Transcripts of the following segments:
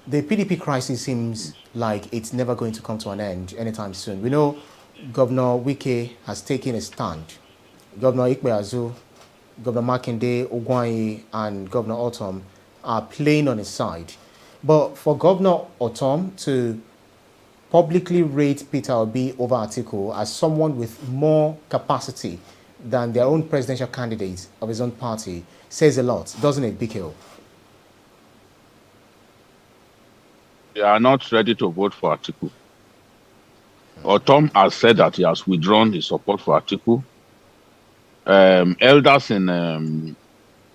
The PDP crisis seems like it's never going to come to an end anytime soon. We know Governor Wike has taken a stand. Governor Ikpeazu, Governor Makinde, Ogwai, and Governor Ortom are playing on his side. But for Governor Ortom to publicly rate Peter Obi over Atiku as someone with more capacity than their own presidential candidate of his own party says a lot, doesn't it, BKO? They are not ready to vote for Atiku. Ortom has said that he has withdrawn his support for Atiku. Elders in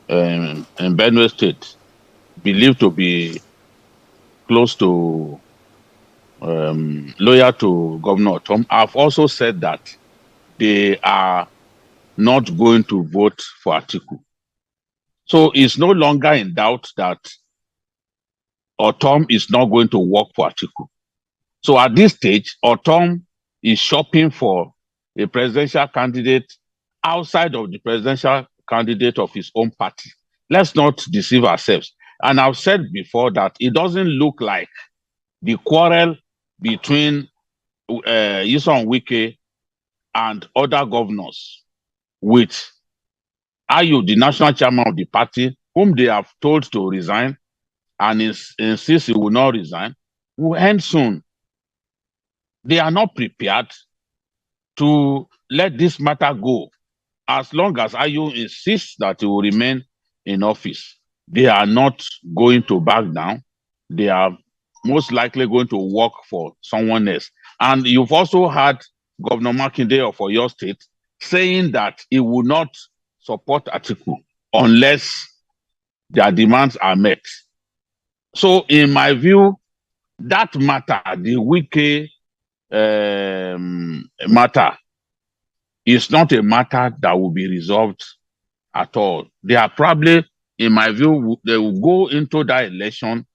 Benue State, believed to be close to loyal to Governor Ortom, have also said that they are not going to vote for Atiku. So it's no longer in doubt that Ortom is not going to work for Atiku. So at this stage, Ortom is shopping for a presidential candidate outside of the presidential candidate of his own party. Let's not deceive ourselves. And I've said before that it doesn't look like the quarrel between Nyesom Wike and other governors with Ayu, the national chairman of the party, whom they have told to resign and insists he will not resign, will end soon. They are not prepared to let this matter go. As long as Ayu insists that he will remain in office, they are not going to back down. They are most likely going to work for someone else. And you've also had Governor Makinde of Oyo State saying that he will not support Atiku unless their demands are met. So, in my view, that matter, the Wike matter, is not a matter that will be resolved at all. They are probably, in my view, they will go into that election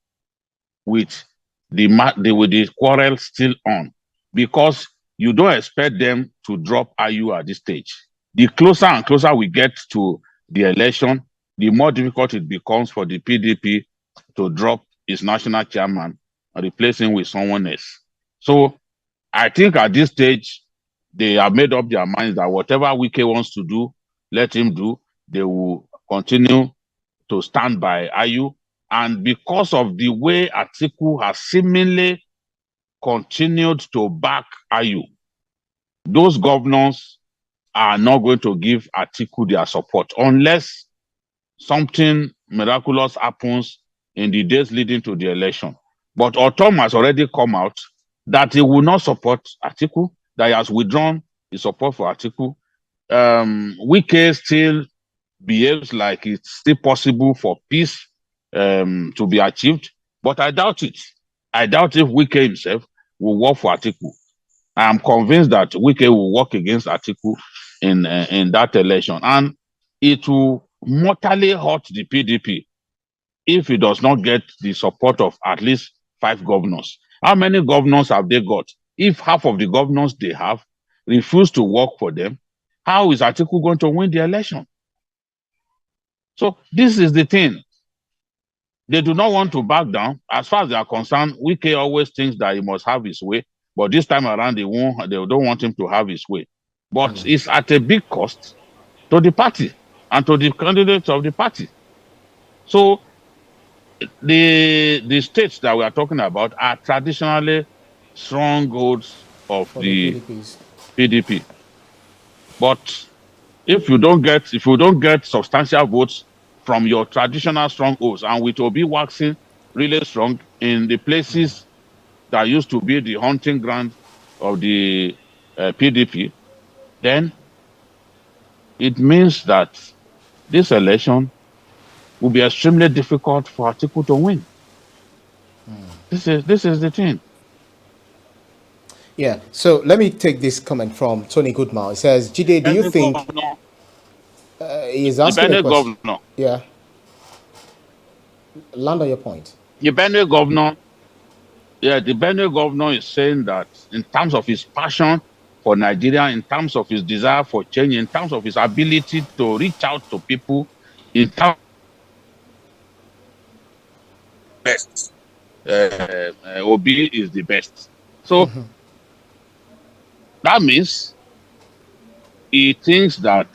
with the quarrel still on, because you don't expect them to drop Ayu at this stage. The closer and closer we get to the election, the more difficult it becomes for the PDP to drop its national chairman and replace him with someone else. So I think at this stage, they have made up their minds that whatever Wike wants to do, let him do. They will continue to stand by Ayu. And because of the way Atiku has seemingly continued to back Ayu, those governors are not going to give Atiku their support unless something miraculous happens in the days leading to the election. But Ortom has already come out that he will not support Atiku, that he has withdrawn his support for Atiku. Wike still behaves like it's still possible for peace to be achieved, but I doubt it. I doubt if Wike himself will work for Atiku. I am convinced that Wike will work against Atiku in that election, and it will mortally hurt the PDP if it does not get the support of at least 5 governors. How many governors have they got? If half of the governors they have refuse to work for them, how is Atiku going to win the election? So this is the thing. They do not want to back down. As far as they are concerned, Wike always thinks that he must have his way, but this time around they don't want him to have his way. But it's at a big cost to the party and to the candidates of the party. So the states that we are talking about are traditionally strongholds of the PDP. But if you don't get substantial votes from your traditional strongholds, and with Obi waxing really strong in the places that used to be the hunting ground of the PDP, then it means that this election will be extremely difficult for Atiku to win. This is the thing. Yeah, so let me take this comment from Tony Goodmal. It says, Jide, do you think... he's asking a question. Governor. Yeah. Land on your point. The Benue governor, the Benue governor is saying that in terms of his passion for Nigeria, in terms of his desire for change, in terms of his ability to reach out to people, in terms best, Obi is the best. So that means he thinks that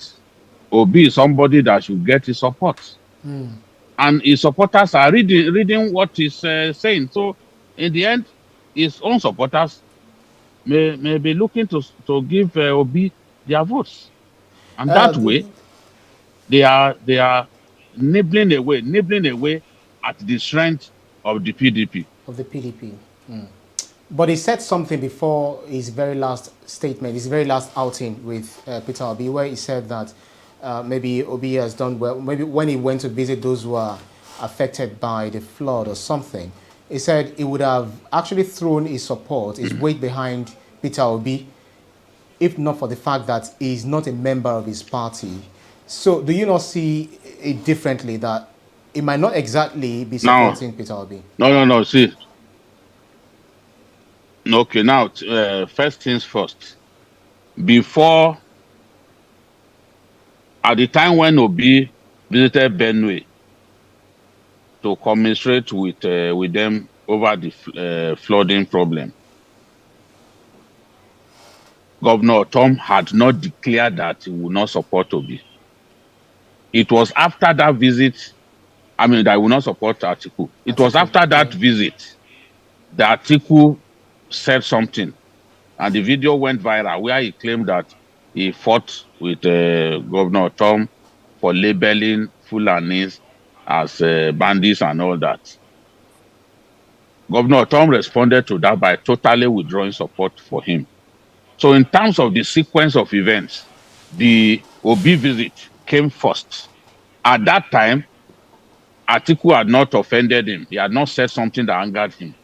Obi is somebody that should get his support. And his supporters are reading what he's saying. So in the end, his own supporters may be looking to give Obi their votes. And that way, they are nibbling away at the strength of the PDP. Of the PDP. But he said something before his very last statement, his very last outing with Peter Obi, where he said that maybe Obi has done well. Maybe when he went to visit those who are affected by the flood or something, he said he would have actually thrown his support, his weight behind Peter Obi, if not for the fact that he's not a member of his party. So do you not see it differently, that it might not exactly be supporting Peter Obi? No. See, okay, now, first things first. Before, at the time when Obi visited Benue to commiserate with them over the flooding problem, Governor Ortom had not declared that he would not support Obi. It was after that visit, that I will not support Atiku. It was after that visit that Atiku said something, and the video went viral where he claimed that he fought with Governor Ortom for labeling Fulanis as bandits and all that. Governor Ortom responded to that by totally withdrawing support for him. So in terms of the sequence of events, the Obi visit came first. At that time, Atiku had not offended him. He had not said something that angered him.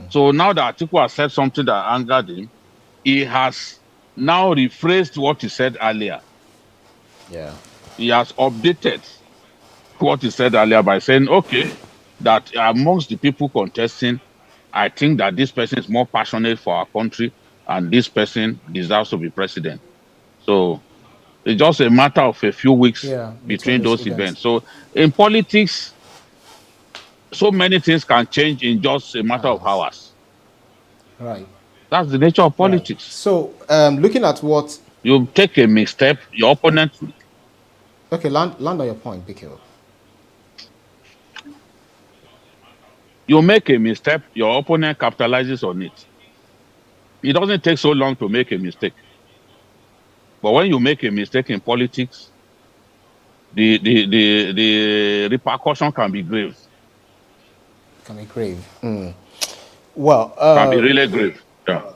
So now that Atiku has said something that angered him, he has now rephrased what he said earlier. Yeah. He has updated what he said earlier by saying, okay, that amongst the people contesting, I think that this person is more passionate for our country and this person deserves to be president. So it's just a matter of a few weeks between those events. So in politics, so many things can change in just a matter of hours. Right. That's the nature of politics. Right. So looking at what... You take a misstep, your opponent... Okay, land on your point, BKO. You make a misstep, your opponent capitalizes on it. It doesn't take so long to make a mistake. But when you make a mistake in politics, the repercussion can be grave. Can be grave. Well, can be really grave. Yeah.